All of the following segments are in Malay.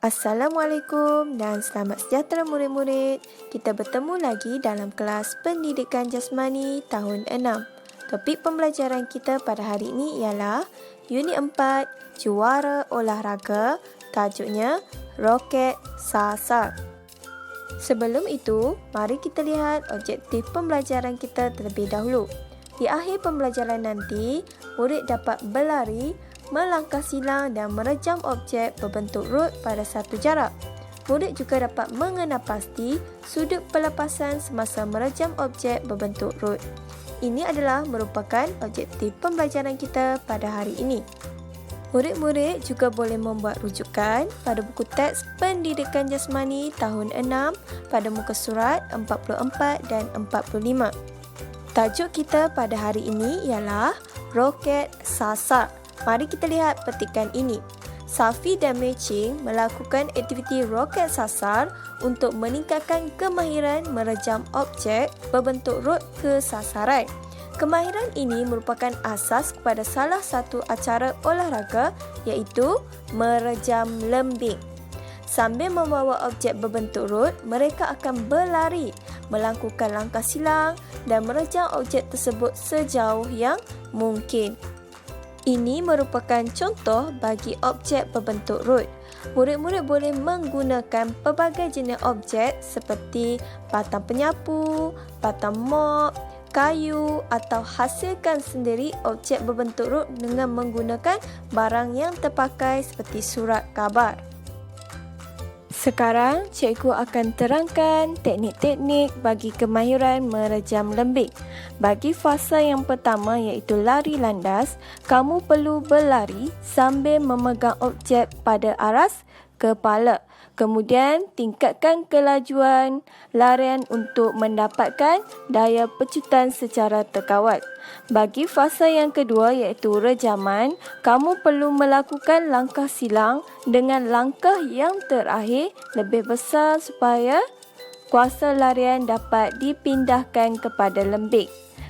Assalamualaikum dan selamat sejahtera murid-murid. Kita bertemu lagi dalam kelas Pendidikan Jasmani tahun 6. Topik pembelajaran kita pada hari ini ialah Unit 4, Juara Olahraga, tajuknya Roket Sasar. Sebelum itu, mari kita lihat objektif pembelajaran kita terlebih dahulu. Di akhir pembelajaran nanti, murid dapat berlari, melangkah silang dan merejam objek berbentuk rot pada satu jarak. Murid juga dapat mengenal pasti sudut pelepasan semasa merejam objek berbentuk rot. Ini adalah merupakan objektif pembelajaran kita pada hari ini. Murid-murid juga boleh membuat rujukan pada buku teks Pendidikan Jasmani tahun 6 pada muka surat 44 dan 45. Tajuk kita pada hari ini ialah Roket Sasar. Mari kita lihat petikan ini. Safi dan Mei Ching melakukan aktiviti roket sasar untuk meningkatkan kemahiran merejam objek berbentuk rot ke sasaran. Kemahiran ini merupakan asas kepada salah satu acara olahraga iaitu merejam lembing. Sambil membawa objek berbentuk rot, mereka akan berlari, melakukan langkah silang dan merejam objek tersebut sejauh yang mungkin. Ini merupakan contoh bagi objek berbentuk rot. Murid-murid boleh menggunakan pelbagai jenis objek seperti batang penyapu, batang mop, kayu atau hasilkan sendiri objek berbentuk rot dengan menggunakan barang yang terpakai seperti surat khabar. Sekarang, cikgu akan terangkan teknik-teknik bagi kemahiran merejam lembing. Bagi fasa yang pertama iaitu lari landas, kamu perlu berlari sambil memegang objek pada aras kepala. Kemudian, tingkatkan kelajuan larian untuk mendapatkan daya pecutan secara terkawal. Bagi fasa yang kedua iaitu rejaman, kamu perlu melakukan langkah silang dengan langkah yang terakhir lebih besar supaya kuasa larian dapat dipindahkan kepada lembing.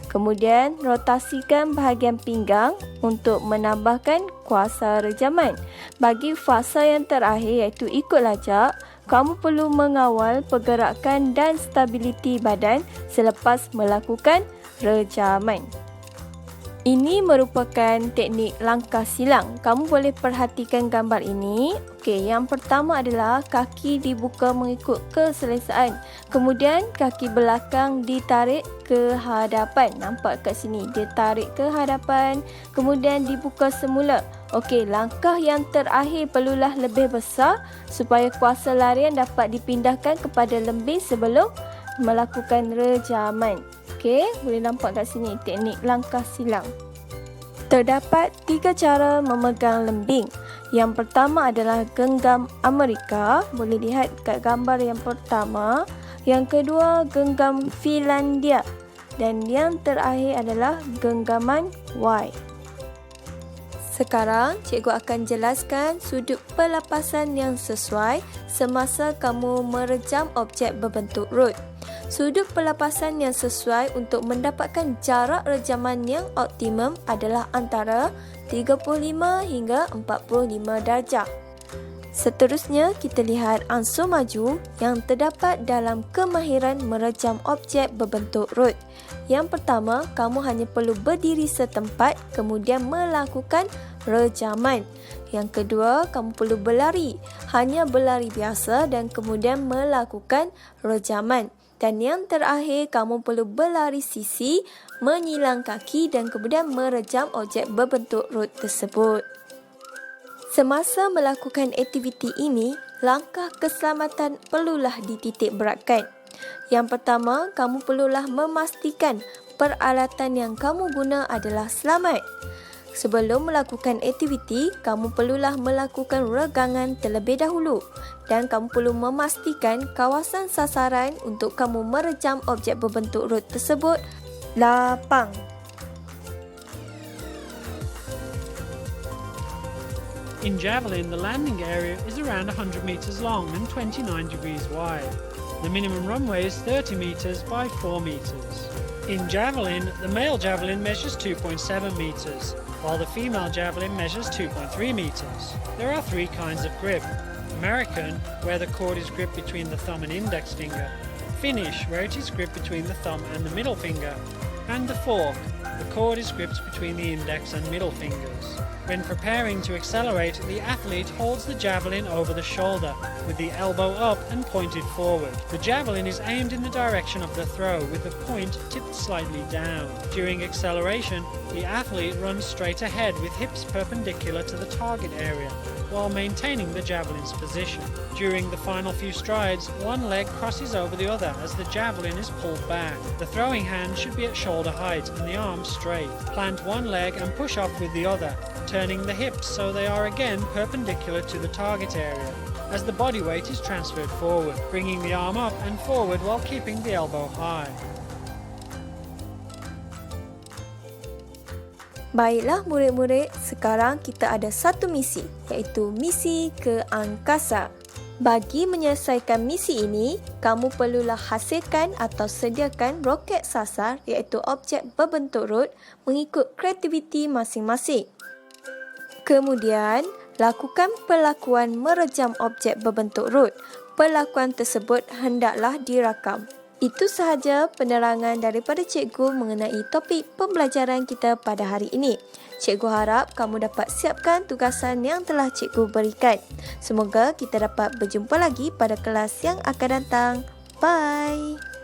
Kemudian, rotasikan bahagian pinggang untuk menambahkan kuasa rejaman. Bagi fasa yang terakhir iaitu ikut lajak, kamu perlu mengawal pergerakan dan stabiliti badan selepas melakukan rejaman. Ini merupakan teknik langkah silang. Kamu boleh perhatikan gambar ini. Okey, yang pertama adalah kaki dibuka mengikut keselesaan. Kemudian kaki belakang ditarik ke hadapan. Nampak kat sini, dia tarik ke hadapan. Kemudian dibuka semula. Okey, langkah yang terakhir perlulah lebih besar supaya kuasa larian dapat dipindahkan kepada lembing sebelum melakukan rejaman. Okey, boleh nampak kat sini teknik langkah silang. Terdapat 3 cara memegang lembing. Yang pertama adalah genggam Amerika. Boleh lihat kat gambar yang pertama. Yang kedua, genggam Finlandia. Dan yang terakhir adalah genggaman Y. Sekarang, cikgu akan jelaskan sudut pelepasan yang sesuai semasa kamu merejam objek berbentuk rot. Sudut pelepasan yang sesuai untuk mendapatkan jarak rejaman yang optimum adalah antara 35 hingga 45 darjah. Seterusnya, kita lihat ansur maju yang terdapat dalam kemahiran merejam objek berbentuk rot. Yang pertama, kamu hanya perlu berdiri setempat kemudian melakukan rejaman. Yang kedua, kamu perlu berlari. Hanya berlari biasa dan kemudian melakukan rejaman. Dan yang terakhir, kamu perlu berlari sisi, menyilang kaki dan kemudian merejam objek berbentuk rot tersebut. Semasa melakukan aktiviti ini, langkah keselamatan perlulah dititik beratkan. Yang pertama, kamu perlulah memastikan peralatan yang kamu guna adalah selamat. Sebelum melakukan aktiviti, kamu perlulah melakukan regangan terlebih dahulu dan kamu perlu memastikan kawasan sasaran untuk kamu merejam objek berbentuk rot tersebut lapang. In javelin, the landing area is around 100 meters long and 29 degrees wide. The minimum runway is 30 meters by 4 meters. In javelin, the male javelin measures 2.7 meters, while the female javelin measures 2.3 meters. There are 3 kinds of grip. American, where the cord is gripped between the thumb and index finger. Finnish, where it is gripped between the thumb and the middle finger. And the fork, the cord is gripped between the index and middle fingers. When preparing to accelerate, the athlete holds the javelin over the shoulder, with the elbow up and pointed forward. The javelin is aimed in the direction of the throw, with the point tipped slightly down. During acceleration, the athlete runs straight ahead with hips perpendicular to the target area, while maintaining the javelin's position. During the final few strides, one leg crosses over the other as the javelin is pulled back. The throwing hand should be at shoulder height and the arms straight. Plant one leg and push off with the other, turning the hips so they are again perpendicular to the target area, as the body weight is transferred forward, bringing the arm up and forward while keeping the elbow high. Baiklah murid-murid, sekarang kita ada satu misi, iaitu misi ke angkasa. Bagi menyelesaikan misi ini, kamu perlulah hasilkan atau sediakan roket sasar, iaitu objek berbentuk rod, mengikut kreativiti masing-masing. Kemudian, lakukan perlakuan merejam objek berbentuk rod. Perlakuan tersebut hendaklah dirakam. Itu sahaja penerangan daripada cikgu mengenai topik pembelajaran kita pada hari ini. Cikgu harap kamu dapat siapkan tugasan yang telah cikgu berikan. Semoga kita dapat berjumpa lagi pada kelas yang akan datang. Bye!